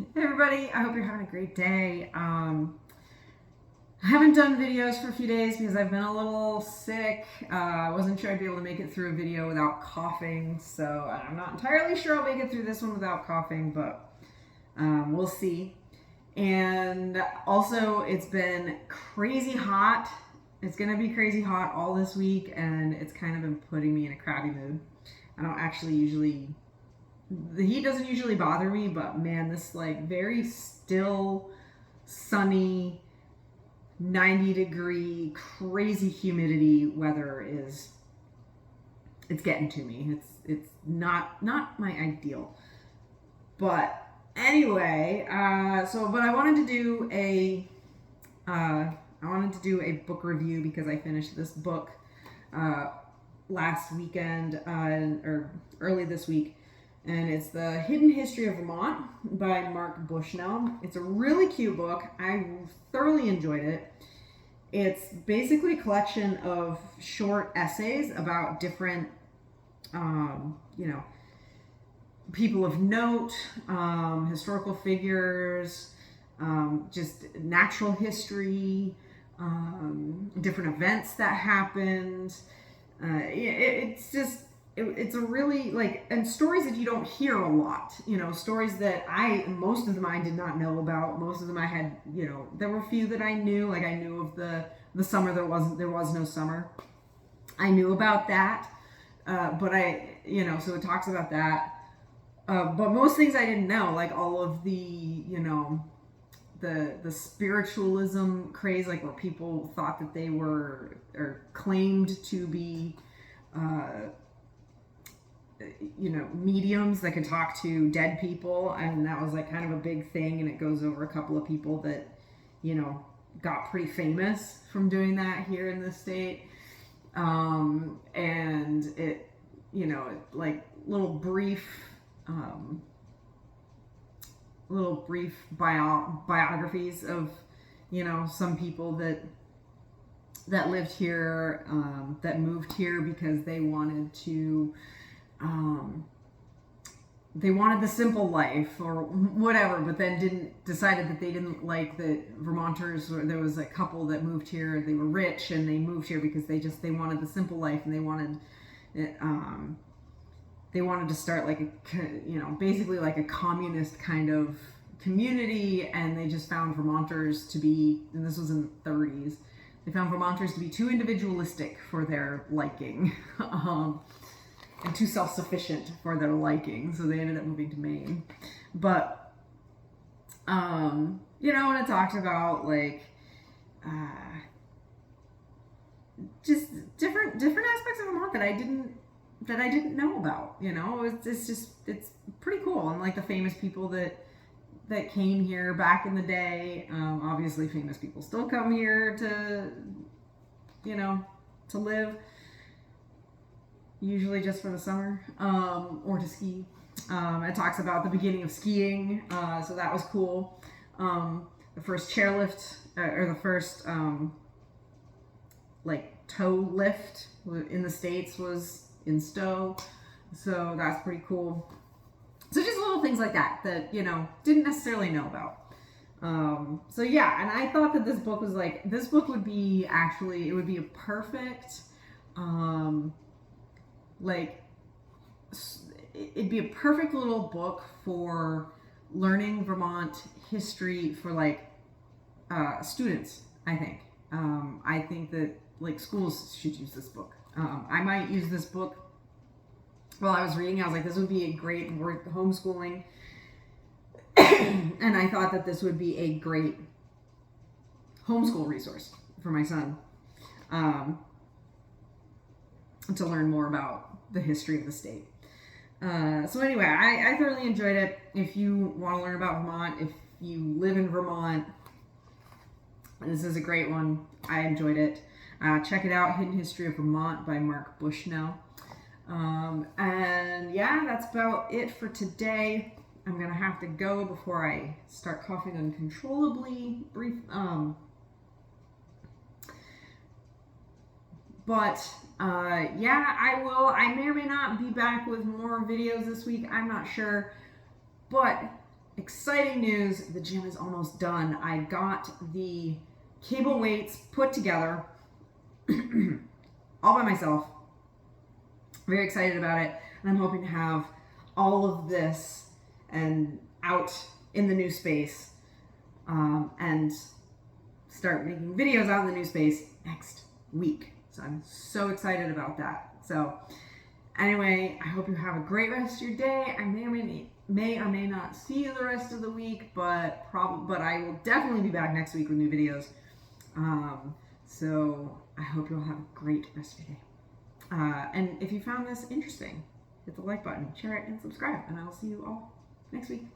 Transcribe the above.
Hey everybody, I hope you're having a great day. I haven't done videos for a few days because I've been a little sick. I wasn't sure I'd be able to make it through a video without coughing, so I'm not entirely sure I'll make it through this one without coughing, but we'll see. And also, it's been crazy hot. It's gonna be crazy hot all this week, and it's kind of been putting me in a crabby mood. I don't actually usually the heat doesn't usually bother me, but man, this like very still, sunny, 90-degree, crazy humidity weather is it's getting to me. It's not my ideal. But anyway, but I wanted to do a book review because I finished this book last weekend or early this week. And it's The Hidden History of Vermont by Mark Bushnell. It's a really cute book. I thoroughly enjoyed it. It's basically a collection of short essays about different, people of note, historical figures, just natural history, different events that happened. It's a really and stories that you don't hear a lot, stories that most of them I did not know about. Most of them I had, there were a few that I knew, like I knew of the summer there was no summer. I knew about that, but so it talks about that. But most things I didn't know, like all of the, the spiritualism craze, like where people thought that they were or claimed to be, mediums that could talk to dead people, and that was like kind of a big thing, and it goes over a couple of people that got pretty famous from doing that here in the state. And it like little brief biographies of some people that lived here, that moved here because they wanted the simple life or whatever, but then decided that they didn't like that Vermonters, or there was a couple that moved here, they were rich and they moved here because they wanted the simple life, and they wanted to start like basically like a communist kind of community, and they just found Vermonters to be, and this was in the 30s, they found Vermonters to be too individualistic for their liking. And too self-sufficient for their liking, so they ended up moving to Maine. But and it talks about just different aspects of Vermont that I didn't know about. It's pretty cool, and like the famous people that came here back in the day. Obviously, famous people still come here to live. Usually just for the summer, or to ski. It talks about the beginning of skiing, so that was cool. The first chairlift, or the first tow lift in the States was in Stowe, so that's pretty cool. So just little things like that didn't necessarily know about. So yeah, and I thought that this book would be a perfect, it'd be a perfect little book for learning Vermont history for students. I think that schools should use this book. I might use this book while I was reading. I was like, this would be a great homeschooling, and I thought that this would be a great homeschool resource for my son, to learn more about the history of the state. So anyway, I thoroughly enjoyed it. If you want to learn about Vermont, if you live in Vermont, this is a great one. I enjoyed it. Check it out, Hidden History of Vermont by Mark Bushnell. And yeah, that's about it for today. I'm going to have to go before I start coughing uncontrollably. Yeah, I will. I may or may not be back with more videos this week. I'm not sure. But exciting news. The gym is almost done. I got the cable weights put together all by myself. Very excited about it. And I'm hoping to have all of this and out in the new space and start making videos out in the new space next week. So I'm so excited about that. So anyway, I hope you have a great rest of your day. I may or may not see you the rest of the week, but I will definitely be back next week with new videos. So I hope you'll have a great rest of your day. And if you found this interesting, hit the like button, share it, and subscribe. And I will see you all next week.